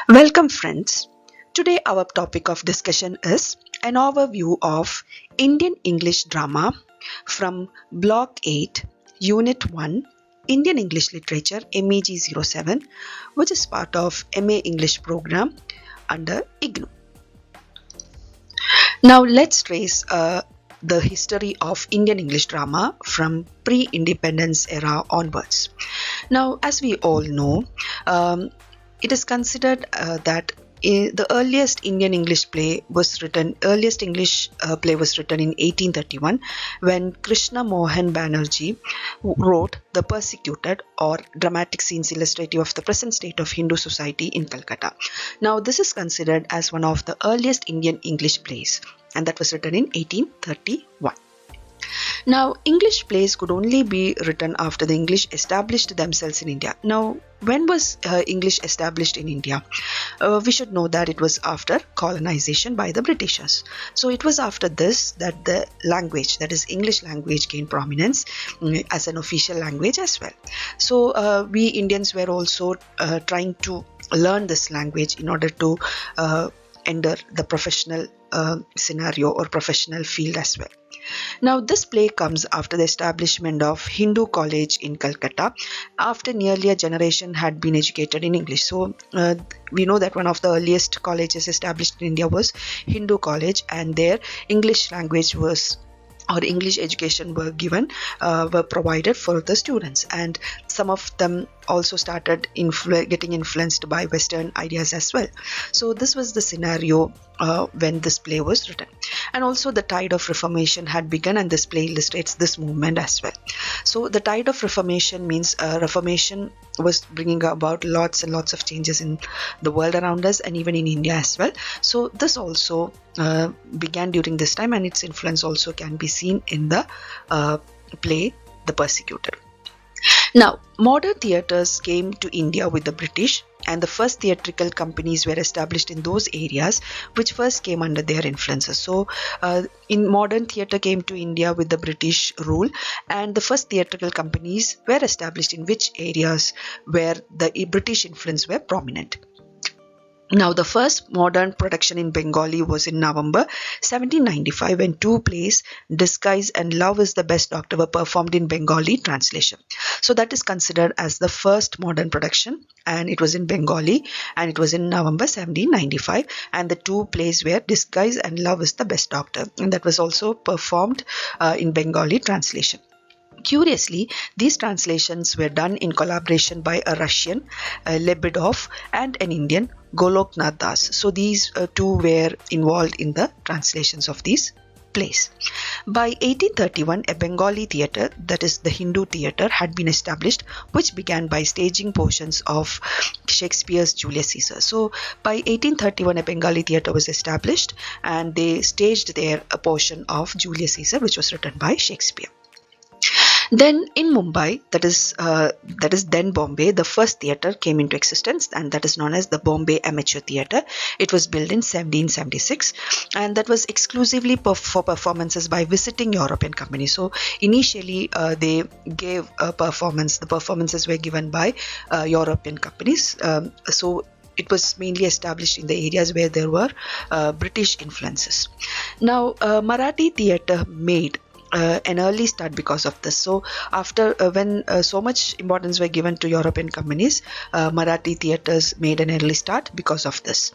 Welcome, friends. Today, our topic of discussion is an overview of Indian English drama from Block 8, Unit 1, Indian English Literature MEG07, which is part of MA English program under IGNOU. Now, let's trace the history of Indian English drama from pre-independence era onwards. Now, as we all know, it is considered that the earliest English play was written in 1831 when Krishna Mohan Banerjee wrote The Persecuted, or dramatic scenes illustrative of the present state of Hindu society in Calcutta. Now, this is considered as one of the earliest Indian English plays, and that was written in 1831. Now, English plays could only be written after the English established themselves in India. Now, when was English established in India? We should know that it was after colonization by the Britishers. So it was after this that the language, that is English language, gained prominence as an official language as well. So we Indians were also trying to learn this language in order to enter the professional scenario or professional field as well. Now, this play comes after the establishment of Hindu College in Calcutta, after nearly a generation had been educated in English. So, we know that one of the earliest colleges established in India was Hindu College, and their English language was, or English education were provided for the students, and some of them also started getting influenced by Western ideas as well. So this was the scenario when this play was written, and also the tide of Reformation had begun, and this play illustrates this movement as well. So the tide of Reformation means Reformation was bringing about lots and lots of changes in the world around us, and even in India as well. So this also began during this time, and its influence also can be seen in the play The Persecuted. Now, modern theatres came to India with the British, and the first theatrical companies were established in those areas which first came under their influences. So, in modern theatre came to India with the British rule, and the first theatrical companies were established in which areas where the British influence were prominent. Now, the first modern production in Bengali was in November 1795 when two plays, Disguise and Love is the Best Doctor, were performed in Bengali translation. So that is considered as the first modern production, and it was in Bengali, and it was in November 1795, and the two plays were Disguise and Love is the Best Doctor, and that was also performed in Bengali translation. Curiously, these translations were done in collaboration by a Russian, Lebedov, and an Indian, Goloknath Das. So these two were involved in the translations of these plays. By 1831, a Bengali theatre, that is the Hindu theatre, had been established, which began by staging portions of Shakespeare's Julius Caesar. So by 1831, a Bengali theatre was established, and they staged there a portion of Julius Caesar, which was written by Shakespeare. Then in Mumbai, that is then Bombay, the first theatre came into existence, and that is known as the Bombay Amateur Theatre. It was built in 1776, and that was exclusively for performances by visiting European companies. So initially they gave a performance. The performances were given by European companies. So it was mainly established in the areas where there were British influences. Now, Marathi theatre made an early start because of this. So after when so much importance were given to European companies, Marathi theatres made an early start because of this.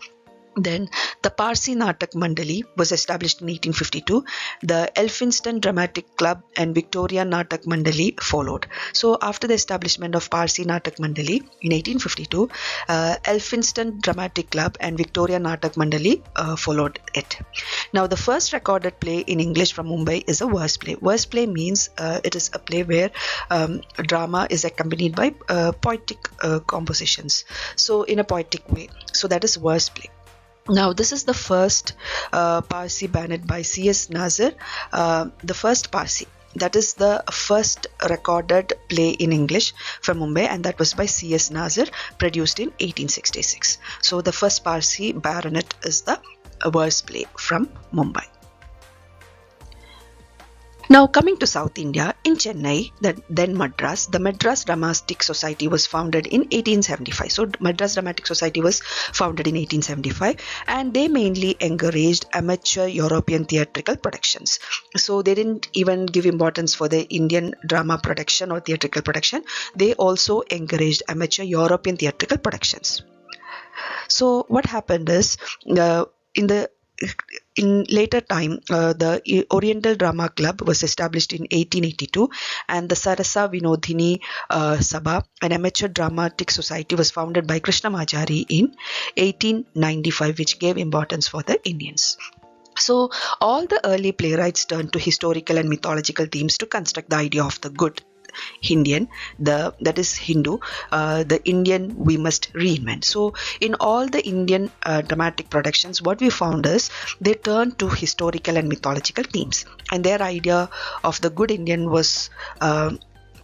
Then the Parsi Natak Mandali was established in 1852. The Elphinstone Dramatic Club and Victoria Natak Mandali followed. So after the establishment of Parsi Natak Mandali in 1852, Elphinstone Dramatic Club and Victoria Natak Mandali followed it. Now, the first recorded play in English from Mumbai is a verse play. Verse play means it is a play where drama is accompanied by poetic compositions. So in a poetic way. So that is verse play. Now, this is the first Parsi banned by C.S. Nazir, the first Parsi. That is the first recorded play in English from Mumbai, and that was by C.S. Nazir, produced in 1866. So the first Parsi baronet is the verse play from Mumbai. Now coming to South India, in Chennai, then Madras, the Madras Dramatic Society was founded in 1875. So Madras Dramatic Society was founded in 1875, and they mainly encouraged amateur European theatrical productions. So they didn't even give importance for the Indian drama production or theatrical production. They also encouraged amateur European theatrical productions. So what happened is, in later time, the Oriental Drama Club was established in 1882, and the Sarasa Vinodhini Sabha, an amateur dramatic society, was founded by Krishnamachari in 1895, which gave importance for the Indians. So all the early playwrights turned to historical and mythological themes to construct the idea of the good Indian, that is Hindu, the Indian we must reinvent. So in all the Indian dramatic productions, what we found is they turned to historical and mythological themes, and their idea of the good Indian was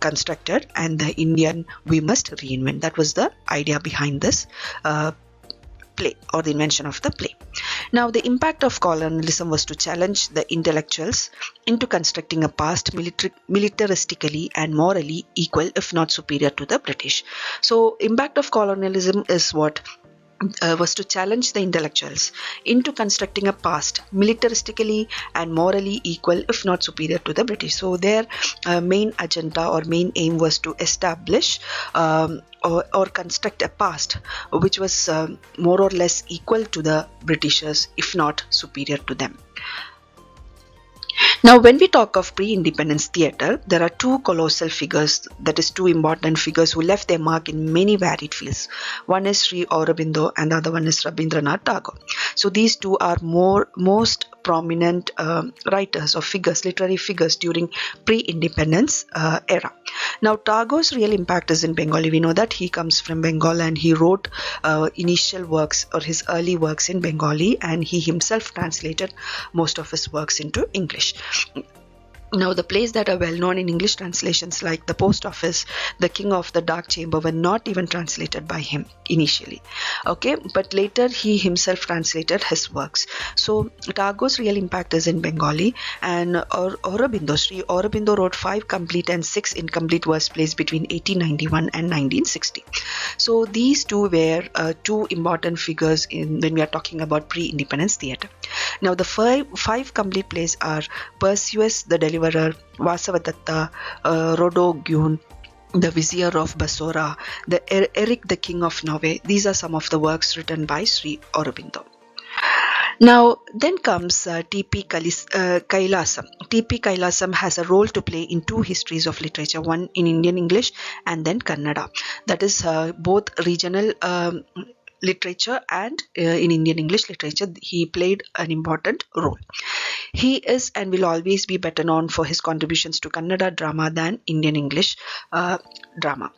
constructed, and the Indian we must reinvent. That was the idea behind this play, or the invention of the play. Now, the impact of colonialism was to challenge the intellectuals into constructing a past militaristically and morally equal, if not superior, to the British. So, impact of colonialism is what? Was to challenge the intellectuals into constructing a past militaristically and morally equal, if not superior, to the British. So their main agenda or main aim was to establish or construct a past which was more or less equal to the Britishers, if not superior to them. Now, when we talk of pre-independence theatre, there are two colossal figures, that is two important figures who left their mark in many varied fields. One is Sri Aurobindo and the other one is Rabindranath Tagore. So these two are most prominent writers or figures, literary figures during pre-independence era. Now, Tagore's real impact is in Bengali. We know that he comes from Bengal, and he wrote initial works or his early works in Bengali, and he himself translated most of his works into English. Now, the plays that are well known in English translations, like The Post Office, The King of the Dark Chamber, were not even translated by him initially. Okay, but later he himself translated his works. So Tagore's real impact is in Bengali, and Aurobindo, Sri Aurobindo wrote 5 complete and 6 incomplete verse plays between 1891 and 1960. So these two were two important figures when we are talking about pre-independence theatre. Now, the five complete plays are Perseus the Deliverer, Vasavadatta, Rodogyun, the Vizier of Basora, Eric the King of Norway. These are some of the works written by Sri Aurobindo. Now, then comes T.P. Kailasam. T.P. Kailasam has a role to play in 2 histories of literature, one in Indian English and then Kannada. That is both regional literature and in Indian English literature, he played an important role. He is and will always be better known for his contributions to Kannada drama than Indian English drama.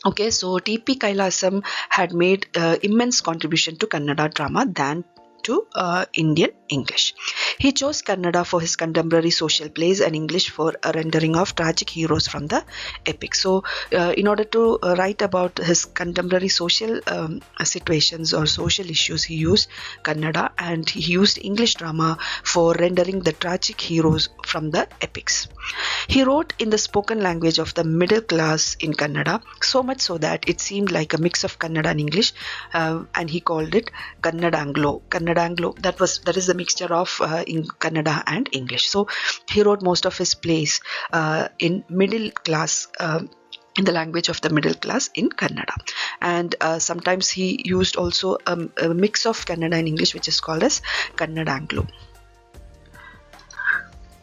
Okay, so T.P. Kailasam had made immense contribution to Kannada drama than to Indian English. He chose Kannada for his contemporary social plays and English for a rendering of tragic heroes from the epic. So in order to write about his contemporary social situations or social issues, he used Kannada, and he used English drama for rendering the tragic heroes from the epics. He wrote in the spoken language of the middle class in Kannada, so much so that it seemed like a mix of Kannada and English, and he called it Kannada-Anglo. Kannada-Anglo, that is the mixture of in Kannada and English. So he wrote most of his plays in middle class, in the language of the middle class in Kannada, and sometimes he used also a mix of Kannada and English, which is called as Kannada-Anglo.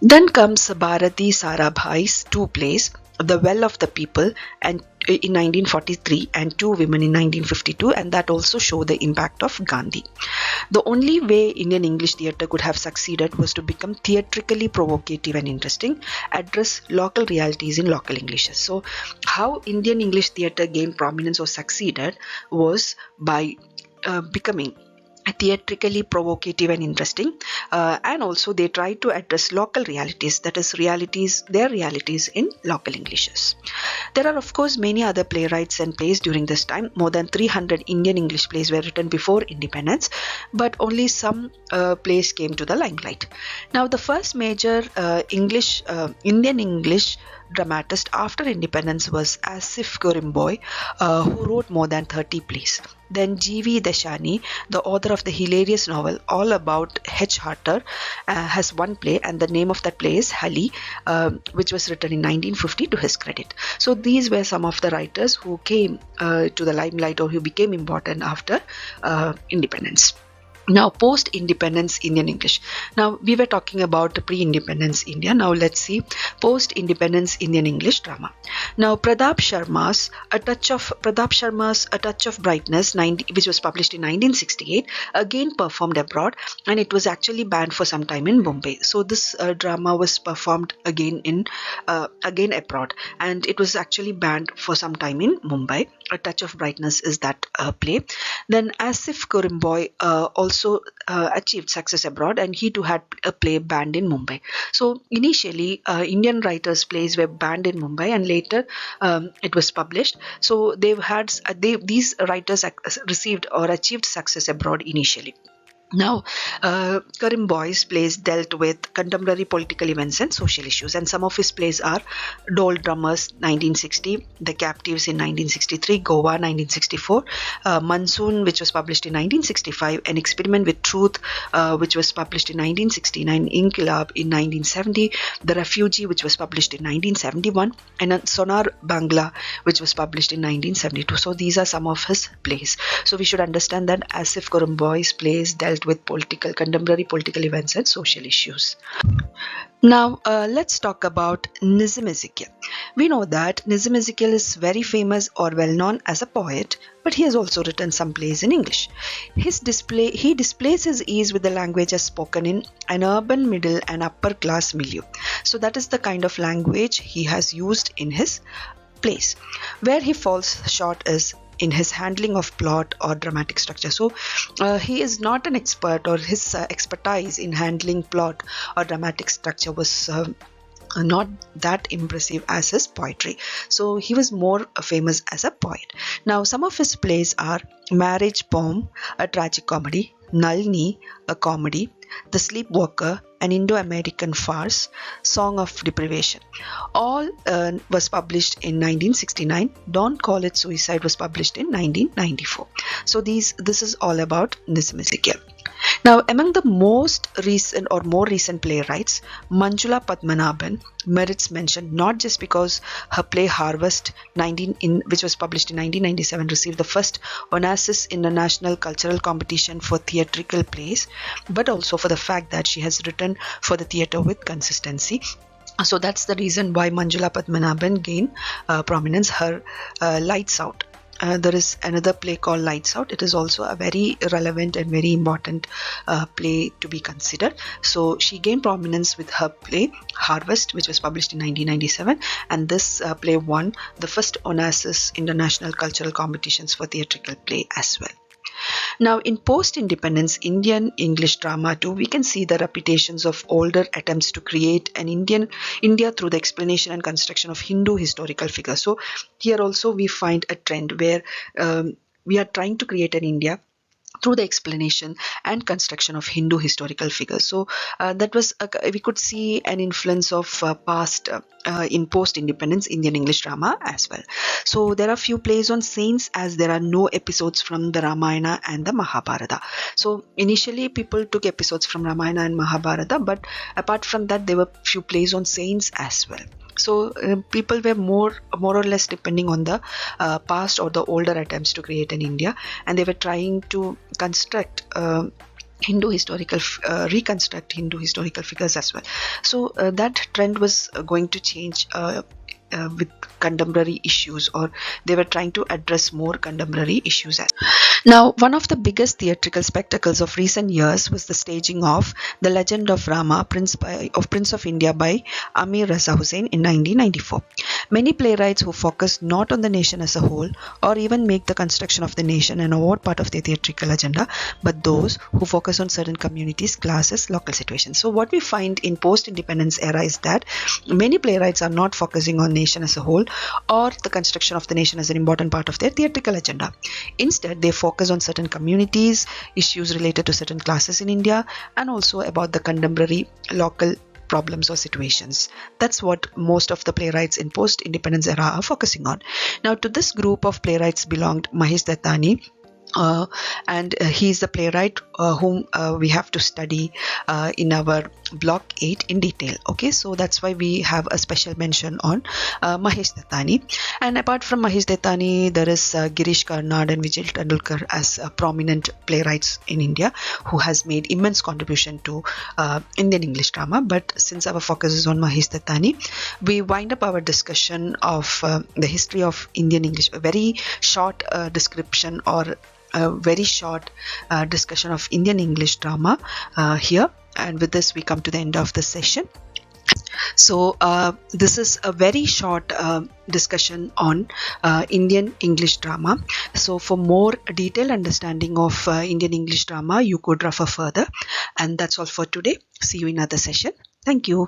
Then comes Bharati Sarabhai's 2 plays, The Well of the People and in 1943 and 2 Women in 1952, and that also show the impact of Gandhi. The only way Indian English theatre could have succeeded was to become theatrically provocative and interesting, address local realities in local English. So how Indian English theatre gained prominence or succeeded was by becoming theatrically provocative and interesting, and also they try to address local realities, that is their realities in local Englishes. There are of course many other playwrights and plays during this time. More than 300 Indian English plays were written before independence, but only some plays came to the limelight. Now the first major Indian English dramatist after independence was Asif Gorimboy, who wrote more than 30 plays. Then G.V. Deshani, the author of the hilarious novel All About H. Harter, has one play, and the name of that play is Hali, which was written in 1950 to his credit. So these were some of the writers who came to the limelight or who became important after independence. Now, post-independence Indian English. Now, we were talking about pre-independence India. Now, let's see post-independence Indian English drama. Now, Pratap Sharma's A Touch of Brightness, which was published in 1968, again performed abroad, and it was actually banned for some time in Mumbai. So, this drama was performed again abroad, and it was actually banned for some time in Mumbai. A Touch of Brightness is that play. Then Asif Gorimboy also achieved success abroad, and he too had a play banned in Mumbai. So initially Indian writers' plays were banned in Mumbai, and later it was published. So these writers received or achieved success abroad initially. Now, Gorimboy's plays dealt with contemporary political events and social issues, and some of his plays are Dole Drummers 1960, The Captives in 1963, Goa 1964, Monsoon, which was published in 1965, An Experiment with Truth, which was published in 1969, Inqilab in 1970, The Refugee, which was published in 1971, and Sonar Bangla, which was published in 1972. So these are some of his plays. So we should understand that Asif Gorimboy's plays dealt with contemporary political events and social issues. Now let's talk about Nizam Ezekiel. We know that Nizam Ezekiel is very famous or well known as a poet, but he has also written some plays in English. He displays his ease with the language as spoken in an urban middle and upper class milieu. So that is the kind of language he has used in his plays. Where he falls short is in his handling of plot or dramatic structure. So he is not an expert, or his expertise in handling plot or dramatic structure was not that impressive as his poetry. So he was more famous as a poet. Now some of his plays are Marriage Poem, a tragic comedy, Nalini, a comedy, The Sleepwalker, an Indo-American farce, Song of Deprivation. All was published in 1969. Don't Call It Suicide was published in 1994. So this is all about Nizam Ezekiel. Now, among the more recent playwrights, Manjula Padmanabhan merits mention not just because her play Harvest, which was published in 1997, received the first Onassis International Cultural Competition for theatrical plays, but also for the fact that she has written for the theatre with consistency. So that's the reason why Manjula Padmanabhan gained prominence. Her Lights Out. There is another play called Lights Out. It is also a very relevant and very important play to be considered. So she gained prominence with her play Harvest, which was published in 1997, and this play won the first Onassis International Cultural Competitions for theatrical play as well. Now, in post-independence Indian English drama too, we can see the reputations of older attempts to create an India through the explanation and construction of Hindu historical figures. So here also we find a trend where we are trying to create an India through the explanation and construction of Hindu historical figures. So that was we could see an influence of past in post-independence Indian English drama as well. So there are few plays on saints, as there are no episodes from the Ramayana and the Mahabharata. So initially people took episodes from Ramayana and Mahabharata, but apart from that there were few plays on saints as well. So people were more or less depending on the past or the older attempts to create an India, and they were trying to construct reconstruct Hindu historical figures as well. So that trend was going to change with contemporary issues, or they were trying to address more contemporary issues as well. Now, one of the biggest theatrical spectacles of recent years was the staging of The Legend of Rama, Prince of India by Amir Raza Hussain in 1994. Many playwrights who focus not on the nation as a whole or even make the construction of the nation an award part of their theatrical agenda, but those who focus on certain communities, classes, local situations. So what we find in post-independence era is that many playwrights are not focusing on nation as a whole or the construction of the nation as an important part of their theatrical agenda. Instead, they focus on certain communities, issues related to certain classes in India, and also about the contemporary local problems or situations. That's what most of the playwrights in post-independence era are focusing on. Now, to this group of playwrights belonged Mahesh Dattani, and he's the playwright whom we have to study in our block 8 in detail. Okay, so that's why we have a special mention on Mahesh Dattani. And apart from Mahesh Dattani, there is Girish Karnad and Vijay Tendulkar as prominent playwrights in India who has made immense contribution to Indian English drama. But since our focus is on Mahesh Dattani, we wind up our discussion of the history of Indian English, a very short description or a very short discussion of Indian English drama here. And with this, we come to the end of the session. So this is a very short discussion on Indian English drama. So for more detailed understanding of Indian English drama, you could refer further. And that's all for today. See you in another session. Thank you.